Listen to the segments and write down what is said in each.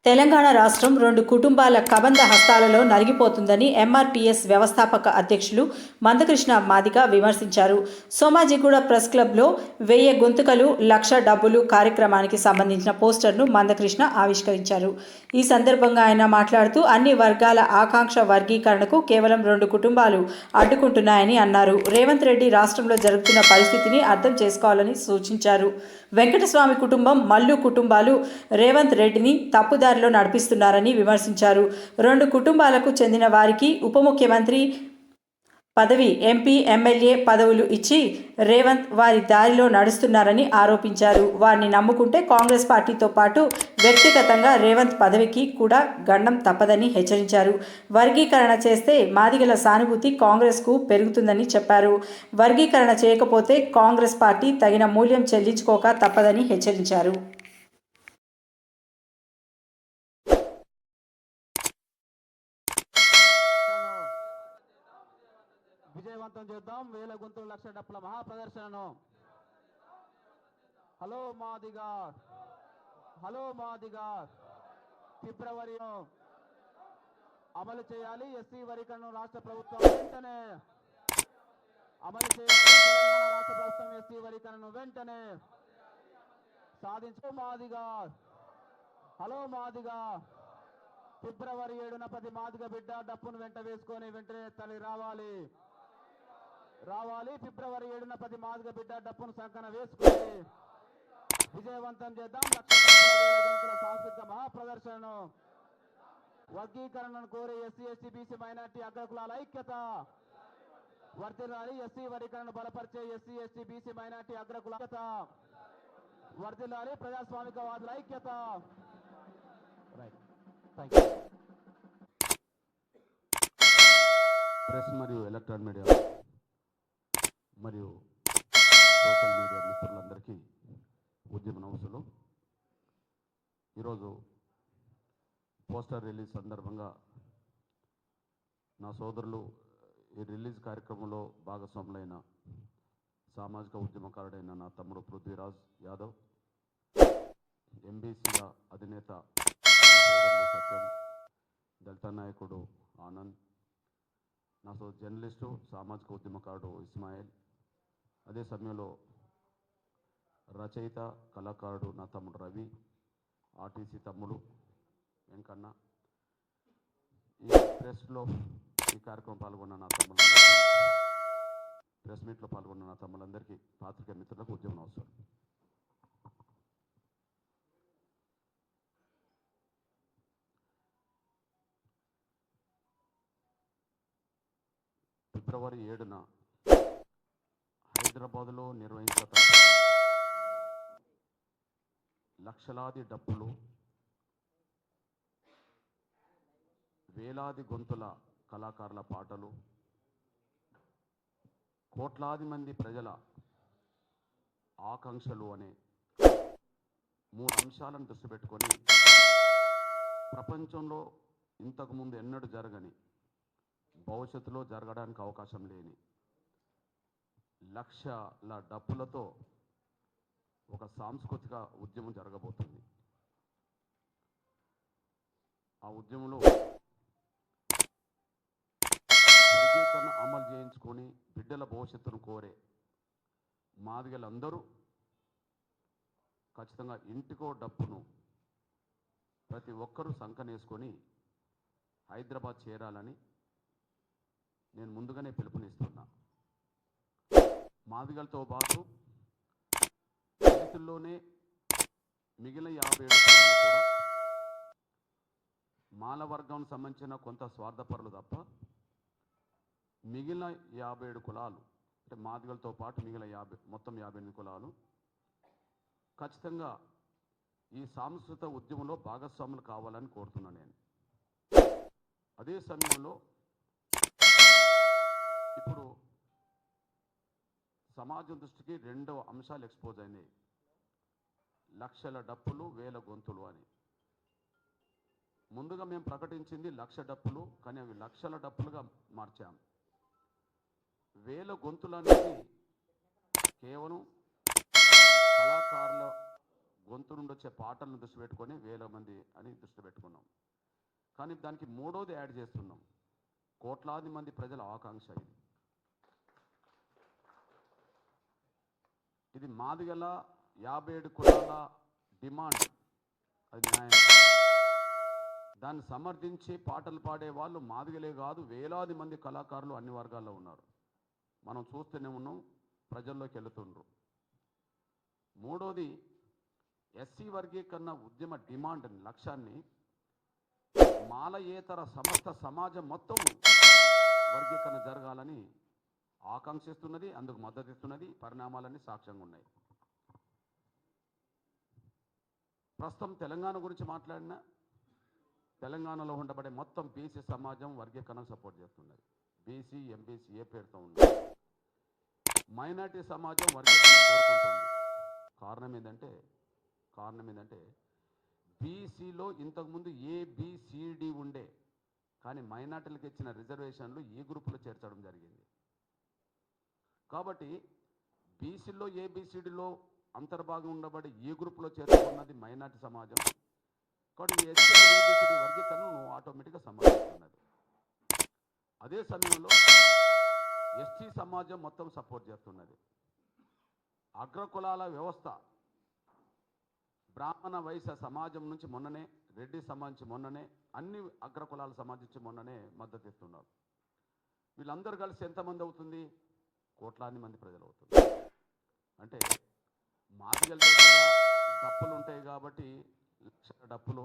తెలంగాణ రాష్ట్రం 2 కుటుంబాల కబంధ హస్తాలలో నలిగిపోతుందని ఎంఆర్పీఎస్ వ్యవస్థాపక అధ్యక్షులు మందకృష్ణ మాదిగ విమర్శించారు. సోమాజిగూడ ప్రెస్ క్లబ్లో 1000 గొంతుకలు లక్ష డబ్బులు కార్యక్రమానికి సంబంధించిన పోస్టర్ను మందకృష్ణ ఆవిష్కరించారు. ఈ సందర్భంగా ఆయన మాట్లాడుతూ అన్ని వర్గాల ఆకాంక్ష వర్గీకరణకు కేవలం 2 కుటుంబాలు అడ్డుకుంటున్నాయని అన్నారు. రేవంత్ రెడ్డి రాష్ట్రంలో జరుగుతున్న పరిస్థితిని అర్థం చేసుకోవాలని సూచించారు. వెంకటస్వామి కుటుంబం, మల్లు కుటుంబాలు రేవంత్ రెడ్డిని తప్పుదారిలో నడిపిస్తున్నారని విమర్శించారు. 2 కుటుంబాలకు చెందిన వారికి ఉప ముఖ్యమంత్రి పదవి, ఎంపీ, ఎమ్మెల్యే పదవులు ఇచ్చి రేవంత్ వారి దారిలో నడుస్తున్నారని ఆరోపించారు. వారిని నమ్ముకుంటే కాంగ్రెస్ పార్టీతో పాటు వ్యక్తిగతంగా రేవంత్ పదవికి కూడా గండం తప్పదని హెచ్చరించారు. వర్గీకరణ చేస్తే మాదిగల సానుభూతి కాంగ్రెస్కు పెరుగుతుందని చెప్పారు. వర్గీకరణ చేయకపోతే కాంగ్రెస్ పార్టీ తగిన మూల్యం చెల్లించుకోక తప్పదని హెచ్చరించారు. విజయవంతం చేద్దాం. 1000 గొంతులు లక్ష డప్పుల మహాప్రదర్శనను. Hello Madiga, hello Madiga. ఫిబ్రవరిలో అమలు చేయాలి ఎస్సీ వర్గీకరణను. రాష్ట్ర ప్రభుత్వం వెంటనే అమలు చేయాలి. తెలంగాణ రాష్ట్ర ప్రభుత్వం ఎస్సీ వర్గీకరణను వెంటనే సాధించు. మాదిగా, హలో మాదిగా. ఫిబ్రవరి 7న ప్రతి మాదిగ బిడ్డ డప్పును వెంట వేసుకొని వెంటనే తల్లి రావాలి రావాలి. ఫిబ్రవరి 7న ప్రతి మాదిగ బిడ్డ డప్పును సంకన వేసుకొని విజయవంతం చేద్దాం. లక్ష గొంతుల సాంస్కృతిక మహాప్రదర్శనను. వర్గీకరణను కోరే ఎస్సీ, ఎస్టీ, బీసీ, మైనార్టీ అగ్రకులాల ఐక్యత వర్ధిల్లాలి. ఎస్సీ వర్గీకరణను బలపరిచే ఎస్సీ, ఎస్టీ, బీసీ, మైనార్టీ అగ్రకుల ఐక్యత వర్ధిల్లాలి. ప్రజాస్వామికవాదుల ఐక్యత. ప్రెస్ మరియు ఎలక్ట్రానిక్ మీడియా మరియు సోషల్ మీడియా మిత్రులందరికీ ఉద్యమ నమస్సులు. ఈరోజు పోస్టర్ రిలీజ్ సందర్భంగా నా సోదరులు ఈ రిలీజ్ కార్యక్రమంలో భాగస్వాములైన సామాజిక ఉద్యమకారుడైన నా తమ్ముడు పృథ్వీరాజ్ యాదవ్, ఎంబీసీల అధినేత సోదరులు సత్యం, దళిత నాయకుడు ఆనంద్, నా జర్నలిస్టు సామాజిక ఉద్యమకారుడు ఇస్మాయిల్, అదే సమయంలో రచయిత కళాకారుడు నా తమ్ముడు రవి, ఆర్టీసీ తమ్ముడు వెంకన్న, ఈ ప్రెస్లో ఈ కార్యక్రమం పాల్గొన్న నా తమ్ముళ్ళందరికీ, ప్రెస్ మీట్లో పాల్గొన్న నా తమ్ముళ్ళందరికీ, పాత్రికేయ మిత్రులకు ఉద్యమం అవసరం. ఫిబ్రవరి 7న హైదరాబాదులో నిర్వహించబడ్డ లక్షలాది డప్పులు, వేలాది గొంతుల కళాకారుల పాటలు, కోట్లాది మంది ప్రజల ఆకాంక్షలు అనే 3 అంశాలను దృష్టి పెట్టుకొని ప్రపంచంలో ఇంతకుముందు ఎన్నడూ జరగని, భవిష్యత్తులో జరగడానికి అవకాశం లేని లక్షల డప్పులతో ఒక సాంస్కృతిక ఉద్యమం జరగబోతుంది. ఆ ఉద్యమంలో వర్గీకరణ అమలు చేయించుకొని బిడ్డల భవిష్యత్తును కోరే మాదిగలందరూ ఖచ్చితంగా ఇంటికో డప్పును ప్రతి ఒక్కరూ సంకనేసుకొని హైదరాబాద్ చేరాలని నేను ముందుగానే పిలుపునిస్తున్నా. మాదిగలతో పాటు దళితుల్లోనే మిగిలిన 57 కులాలు కూడా మాల వర్గం సంబంధించిన కొంత స్వార్థపరులు తప్ప మిగిలిన 57 కులాలు, అంటే మాదిగలతో పాటు మిగిలిన మొత్తం 58 కులాలు ఖచ్చితంగా ఈ సాంస్కృతిక ఉద్యమంలో భాగస్వాములు కావాలని కోరుతున్నాను నేను. అదే సమయంలో ఇప్పుడు సమాజం దృష్టికి 2 అంశాలు ఎక్స్పోజ్ అయినాయి. లక్షల డప్పులు, 1000 గొంతులు అని. ముందుగా మేము ప్రకటించింది 1,00,000 డప్పులు, కానీ అవి లక్షల డప్పులుగా మార్చాం. 1000 గొంతులు అనేది కేవలం కళాకారుల గొంతు నుండి వచ్చే పాటలను దృష్టి పెట్టుకొని 1000 మంది అని దృష్టి పెట్టుకున్నాం. కానీ దానికి మూడోది యాడ్ చేస్తున్నాం. కోట్లాది మంది ప్రజల ఆకాంక్ష ఇది. ఇది మాదిగల 57 కులాల డిమాండ్. అది న్యాయం. దాన్ని సమర్థించి పాటలు పాడే వాళ్ళు మాదిగలే కాదు, వేలాది మంది కళాకారులు అన్ని వర్గాల్లో ఉన్నారు. మనం చూస్తూనే ఉన్నాం, ప్రజల్లోకి వెళుతుండ్రు. మూడోది ఎస్సీ వర్గీకరణ ఉద్యమ డిమాండ్ లక్ష్యాన్ని మాలయేతర సమస్త సమాజం మొత్తం వర్గీకరణ జరగాలని ఆకాంక్షిస్తున్నది, అందుకు మద్దతు ఇస్తున్నది. పరిణామాలన్నీ సాక్ష్యంగా ఉన్నాయి. ప్రస్తుతం తెలంగాణ గురించి మాట్లాడినా, తెలంగాణలో ఉండబడే మొత్తం బీసీ సమాజం వర్గీకరణకు సపోర్ట్ చేస్తున్నది. బీసీ ఎంబీసీ ఏ పేరుతో ఉంది. మైనార్టీ సమాజం వర్గీకరణ కోరుకుంటుంది. కారణం ఏంటంటే బీసీలో ఇంతకుముందు ఏబిసిడి ఉండే, కానీ మైనార్టీలకు ఇచ్చిన రిజర్వేషన్లు ఈ గ్రూపులో చేర్చడం జరిగింది. కాబట్టి బీసీలో ఏబిసిడిలో అంతర్భాగం ఉండబడి ఈ గ్రూపులో చేర్చుకున్నది మైనార్టీ సమాజం. కాబట్టి ఎస్సీ ఏబిసిడి వర్గీకరణను ఆటోమేటిక్గా సమర్థిస్తున్నది. అదే సమయంలో ఎస్టీ సమాజం మొత్తం సపోర్ట్ చేస్తున్నది. అగ్రకులాల వ్యవస్థ బ్రాహ్మణ వైశ్య సమాజం నుంచి మొన్ననే, రెడ్డి సమాజం మొన్ననే, అన్ని అగ్రకులాల సమాజించి మొన్ననే మద్దతు ఇస్తున్నారు. వీళ్ళందరూ కలిసి ఎంతమంది అవుతుంది? కోట్లాది మంది ప్రజలు అవుతుంది. అంటే మాదిగల దగ్గర డప్పులు ఉంటాయి కాబట్టి లక్షల డప్పులు,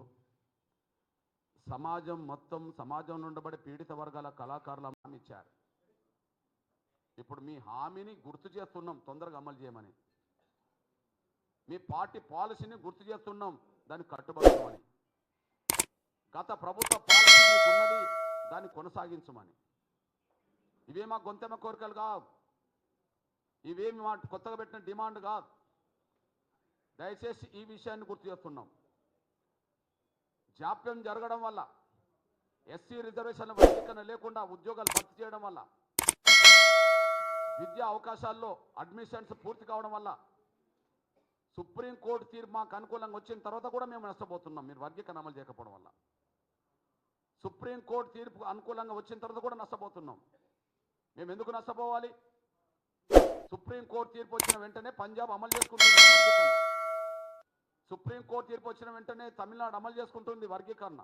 సమాజంలో ఉండబడే పీడిత వర్గాల కళాకారుల హామీ ఇచ్చారు. ఇప్పుడు మీ హామీని గుర్తు చేస్తున్నాం, తొందరగా అమలు చేయమని. మీ పార్టీ పాలసీని గుర్తు చేస్తున్నాం, దాన్ని కట్టుబడమని. గత ప్రభుత్వ పాలసీ మీకున్నది, దాన్ని కొనసాగించమని. ఇవే మా గొంతెమ్మ కోరికలు కాదు, ఇవేమి మా కొత్తగా పెట్టిన డిమాండ్ కాదు. దయచేసి ఈ విషయాన్ని గుర్తు చేస్తున్నాం. జాప్యం జరగడం వల్ల, ఎస్సీ రిజర్వేషన్ల వర్గీకరణ లేకుండా ఉద్యోగాలు భర్తీ చేయడం వల్ల, విద్యా అవకాశాల్లో అడ్మిషన్స్ పూర్తి కావడం వల్ల, సుప్రీంకోర్టు తీర్పు మాకు అనుకూలంగా వచ్చిన తర్వాత కూడా మేము నష్టపోతున్నాం. మీరు వర్గీకరణ అమలు చేయకపోవడం వల్ల సుప్రీంకోర్టు తీర్పు అనుకూలంగా వచ్చిన తర్వాత కూడా నష్టపోతున్నాం. మేము ఎందుకు నష్టపోవాలి? సుప్రీంకోర్టు తీర్పు వచ్చిన వెంటనే పంజాబ్ అమలు చేసుకుంటుంది వర్గీకరణ. సుప్రీంకోర్టు తీర్పు వచ్చిన వెంటనే తమిళనాడు అమలు చేసుకుంటుంది వర్గీకరణ.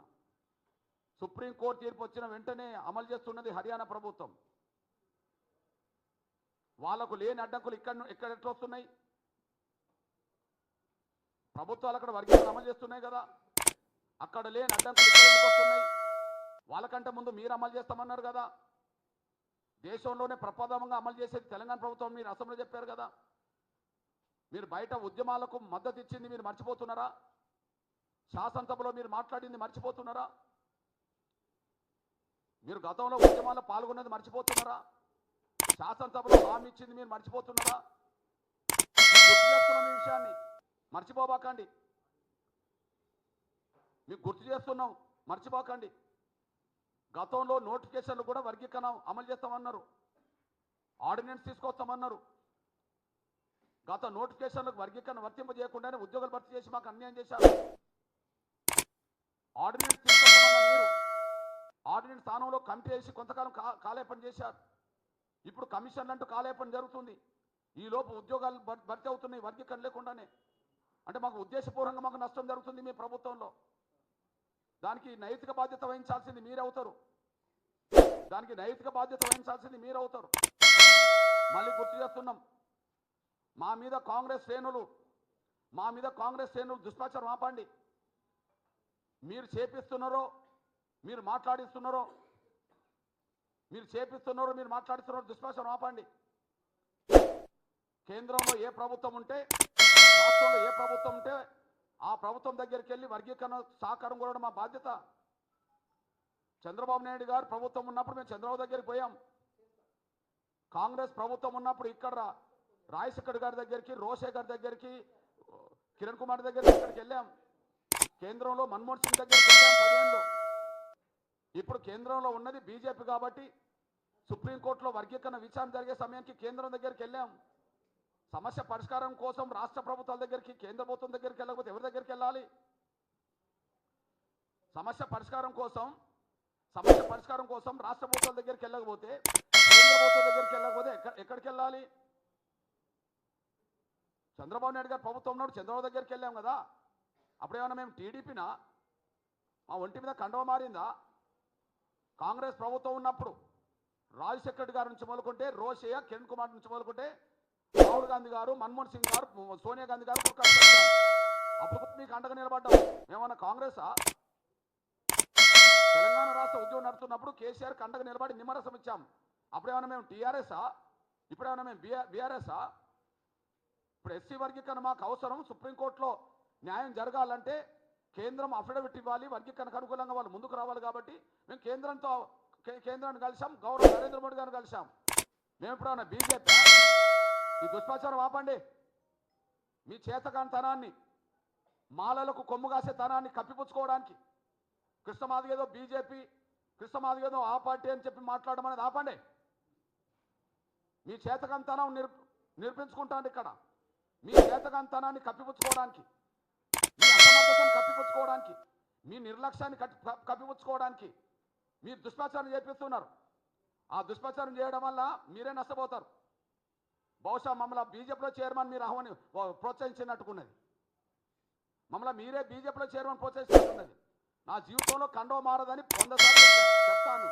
సుప్రీంకోర్టు తీర్పు వచ్చిన వెంటనే అమలు చేస్తున్నది హర్యానా ప్రభుత్వం. వాళ్లకు లేని అడ్డంకులు ఇక్కడ ఎట్లా వస్తున్నాయి? ప్రభుత్వాలు అక్కడ వర్గీకరణ అమలు చేస్తున్నాయి కదా, అక్కడ లేని అడ్డంకులు ఇక్కడ ఎందుకు వస్తున్నాయి? వాళ్ళకంటే ముందు మీరు అమలు చేస్తామన్నారు కదా. దేశంలోనే ప్రప్రథమంగా అమలు చేసేది తెలంగాణ ప్రభుత్వం, మీరు అసెంబ్లీలో చెప్పారు కదా. మీరు బయట ఉద్యమాలకు మద్దతు ఇచ్చింది మీరు మర్చిపోతున్నారా? శాసనసభలో మీరు మాట్లాడింది మర్చిపోతున్నారా? మీరు గతంలో ఉద్యమాల్లో పాల్గొన్నది మర్చిపోతున్నారా? శాసనసభలో హామీ ఇచ్చింది మీరు మర్చిపోతున్నారా? గుర్తు చేస్తున్నాం ఈ విషయాన్ని, మర్చిపోబాకండి. మీకు గుర్తు చేస్తున్నాం, మర్చిపోకండి. గతంలో నోటిఫికేషన్లు కూడా వర్గీకరణ అమలు చేస్తామన్నారు, ఆర్డినెన్స్ తీసుకొస్తామన్నారు. గత నోటిఫికేషన్లకు వర్గీకరణ వర్తింపజేయకుండానే ఉద్యోగాలు భర్తీ చేసి మాకు అన్యాయం చేశారు. ఆర్డినెన్స్ తీసుకొస్తామన్న మీరు ఆర్డినెన్స్ స్థానంలో కమిటీ వేసి కొంతకాలం కాలేపన చేశారు. ఇప్పుడు కమిషన్లు అంటూ కాలేపన జరుగుతుంది. ఈలోపు ఉద్యోగాలు భర్తీ అవుతున్నాయి వర్గీకరణ లేకుండానే. అంటే మాకు ఉద్దేశపూర్వకంగా మాకు నష్టం జరుగుతుంది మీ ప్రభుత్వంలో. దానికి నైతిక బాధ్యత వహించాల్సింది మీరే అవుతారు. దానికి నైతిక బాధ్యత వహించాల్సింది మీరు అవుతారు. మళ్ళీ గుర్తు చేస్తున్నాం, మా మీద కాంగ్రెస్ శ్రేణులు దుష్ప్రచారం ఆపండి. మీరు చేపిస్తున్నారో మీరు మాట్లాడిస్తున్నారో దుష్ప్రచారం ఆపండి. కేంద్రంలో ఏ ప్రభుత్వం ఉంటే, రాష్ట్రంలో ఏ ప్రభుత్వం ఉంటే ఆ ప్రభుత్వం దగ్గరికి వెళ్ళి వర్గీకరణ సహకారం కోరడం మా బాధ్యత. చంద్రబాబు నాయుడు గారు ప్రభుత్వం ఉన్నప్పుడు మేము చంద్రబాబు దగ్గరికి పోయాం. కాంగ్రెస్ ప్రభుత్వం ఉన్నప్పుడు ఇక్కడ రాజశేఖర్ గారి దగ్గరికి, రోషే గారి దగ్గరికి, కిరణ్ కుమార్ దగ్గరికి ఇక్కడికి వెళ్ళాం. కేంద్రంలో మన్మోహన్ సింగ్ దగ్గరికి వెళ్ళాం 10 ఏళ్ళు. ఇప్పుడు కేంద్రంలో ఉన్నది బీజేపీ కాబట్టి సుప్రీంకోర్టులో వర్గీకరణ విచారణ జరిగే సమయానికి కేంద్రం దగ్గరికి వెళ్ళాం. సమస్య పరిష్కారం కోసం రాష్ట్ర ప్రభుత్వాల దగ్గరికి, కేంద్ర ప్రభుత్వం దగ్గరికి వెళ్ళకపోతే ఎవరి దగ్గరికి వెళ్ళాలి? సమస్య పరిష్కారం కోసం రాష్ట్ర ప్రభుత్వాల దగ్గరికి వెళ్ళకపోతే, కేంద్ర ప్రభుత్వం దగ్గరికి వెళ్ళకపోతే ఎక్కడికి వెళ్ళాలి? చంద్రబాబు నాయుడు గారు ప్రభుత్వం ఉన్నాడు, చంద్రబాబు దగ్గరికి వెళ్ళాం కదా. అప్పుడేమన్నా మేము టీడీపీనా? మా ఒంటి మీద కండవ మారిందా? కాంగ్రెస్ ప్రభుత్వం ఉన్నప్పుడు రాజశేఖర్ రెడ్డి గారి నుంచి మొదలుకుంటే, రోషయ్య, కిరణ్ కుమార్ నుంచి మొదలుకుంటే, రాహుల్ గాంధీ గారు, మన్మోహన్ సింగ్ గారు, సోనియా గాంధీ గారు అప్పుడు మీకు అండగా నిలబడ్డాం. మేమన్నా కాంగ్రెసా? తెలంగాణ రాష్ట్ర ఉద్యమం నడుతున్నప్పుడు కేసీఆర్ అండగా నిలబడి నిమ్మరసం ఇచ్చాం. అప్పుడేమన్నా మేము టీఆర్ఎస్ఆ? ఇప్పుడేమన్నా మేము బీఆర్ఎస్ఆ? ఇప్పుడు ఎస్సీ వర్గీకరణ మాకు అవసరం. సుప్రీంకోర్టులో న్యాయం జరగాలంటే కేంద్రం అఫిడవిట్ ఇవ్వాలి, వర్గీకరణకు అనుకూలంగా వాళ్ళు ముందుకు రావాలి. కాబట్టి మేము కేంద్రాన్ని కలిసాం, గౌరవ నరేంద్ర మోడీ గారిని కలిసాం. మేము ఎప్పుడన్నా బీజేపీ? ఈ దుష్ప్రచారం ఆపండి. మీ చేతకాంతనాన్ని, మాలలకు కొమ్ము కాసే తనాన్ని కప్పిపుచ్చుకోవడానికి కృష్ణమాదిగేదో బీజేపీ, కృష్ణమాదిగేదో ఆ పార్టీ అని చెప్పి మాట్లాడడం అనేది ఆపండి. మీ చేతకంతనం నిరూపించుకుంటాను ఇక్కడ. మీ చేతకంతనాన్ని కప్పిపుచ్చుకోవడానికి, మీ అసమర్థతను కప్పిపుచ్చుకోవడానికి, మీ నిర్లక్ష్యాన్ని కప్పిపుచ్చుకోవడానికి మీరు దుష్ప్రచారం చేపిస్తున్నారు. ఆ దుష్ప్రచారం చేయడం వల్ల మీరే నష్టపోతారు. బహుశా మమ్మల్ని బీజేపీలో చైర్మన్ మీరు ప్రోత్సహించినట్టుకున్నది. మమ్మల్ని మీరే బీజేపీలో చైర్మన్ ప్రోత్సహిస్తున్నది. నా జీవితంలో కండవ మారదని 100 సార్లు చెప్తాను.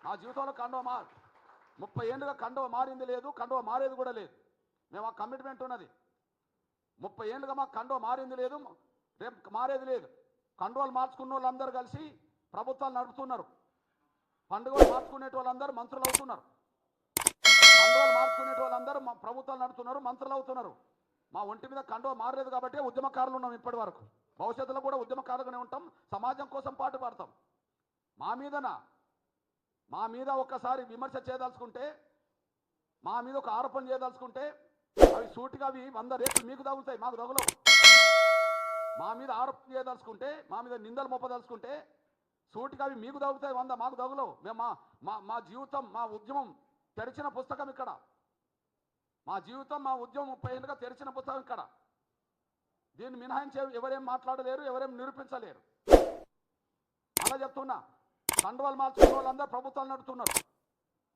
నా జీవితంలో కండవ 30 ఏళ్ళుగా కండవ మారింది లేదు, కండవ మారేది కూడా లేదు. మేము ఆ కమిట్మెంట్ ఉన్నది. 30 ఏళ్ళుగా మాకు కండవ మారింది లేదు, రేపు మారేది లేదు. కండవలు మార్చుకున్న వాళ్ళందరూ కలిసి ప్రభుత్వాలు నడుపుతున్నారు. పండుగలు మార్చుకునే వాళ్ళందరూ మంత్రులు అవుతున్నారు. కండవలు మార్చుకునే వాళ్ళందరూ ప్రభుత్వాలు నడుపుతున్నారు, మంత్రులు అవుతున్నారు. మా ఒంటి మీద కండవ మారలేదు కాబట్టి ఉద్యమకారులు ఉన్నాం ఇప్పటి వరకు. భవిష్యత్తులో కూడా ఉద్యమకారులుగానే ఉంటాం, సమాజం కోసం పాటు పడతాం. మా మీద ఒక్కసారి విమర్శ చేయదలుచుకుంటే, మా మీద ఒక ఆరోపణ చేయదలుచుకుంటే అవి సూటిగా అవి 100 రేట్లు మీకు తగులుతాయి, మాకు తగులవు. మా మీద ఆరోపణ చేయదలుచుకుంటే, మా మీద నిందలు మోపదలుచుకుంటే సూటిగా అవి మీకు తగులుతాయి, 100 మాకు తగులవు. మేము మా జీవితం, మా ఉద్యమం తెరిచిన పుస్తకం ఇక్కడ. మా జీవితం, మా ఉద్యమం 30 ఏళ్ళుగా తెరిచిన పుస్తకం ఇక్కడ. దీన్ని మినహాయించి ఎవరేం మాట్లాడలేరు, ఎవరేం నిరూపించలేరు. అలా చెప్తున్నా. కండువాలు మార్చుకున్న వాళ్ళందరూ ప్రభుత్వాలు నడుపుతున్నారు,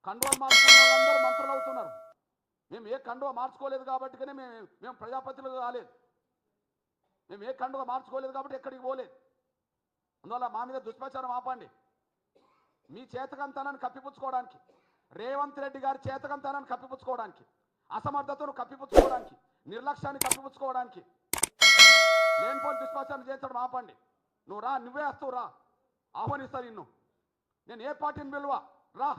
కండువాలు మార్చుకున్న వాళ్ళందరూ మంత్రులు అవుతున్నారు. మేము ఏ కండువ మార్చుకోలేదు కాబట్టి మేము ప్రజాప్రతినిధులు కాలేదు. మేము ఏ కండువ మార్చుకోలేదు కాబట్టి ఎక్కడికి పోలేదు. అందువల్ల మా మీద దుష్ప్రచారం ఆపండి. మీ చేతకంతనాన్ని కప్పిపుచ్చుకోవడానికి, రేవంత్ రెడ్డి గారి చేతకంతనాన్ని కప్పిపుచ్చుకోవడానికి, అసమర్థతను కప్పిపుచ్చుకోవడానికి, నిర్లక్ష్యాన్ని కప్పిపుచ్చుకోవడానికి లేనిపోని దుష్ప్రచారం చేయించడం ఆపండి. నువ్వు రా, నువ్వే వస్తావు, రా, ఆహ్వానిస్తా నిన్ను. నేను ఏ పార్టీని పిలువ, రా,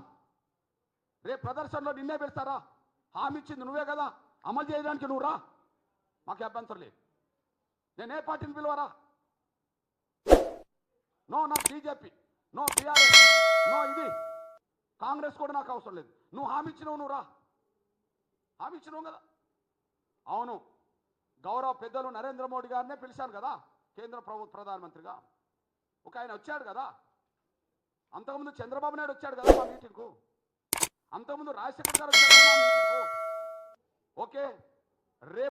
రేపు ప్రదర్శనలో నిన్నే పెడతారా? హామీ ఇచ్చింది నువ్వే కదా, అమలు చేయడానికి నువ్వు రా, మాకు అభ్యంతరం లేదు. నేను ఏ పార్టీని పిలువరా? నో నాకు బీజేపీ, నో బీఆర్ఎస్, నో ఇది కాంగ్రెస్ కూడా నాకు అవసరం లేదు. నువ్వు హామీ ఇచ్చినావు, నువ్వు రా, హామీ ఇచ్చినావు కదా. అవును, గౌరవ పెద్దలు నరేంద్ర మోడీ గారినే పిలిచాను కదా కేంద్ర ప్రధానమంత్రిగా. ఒక ఆయన వచ్చాడు కదా, అంతకుముందు చంద్రబాబు నాయుడు వచ్చాడు కదా మా మీటింగ్కు, అంతకుముందు రాజశేఖర్ గారు వచ్చాడు కదా మా మీటింగ్కు. ఓకే, రేపు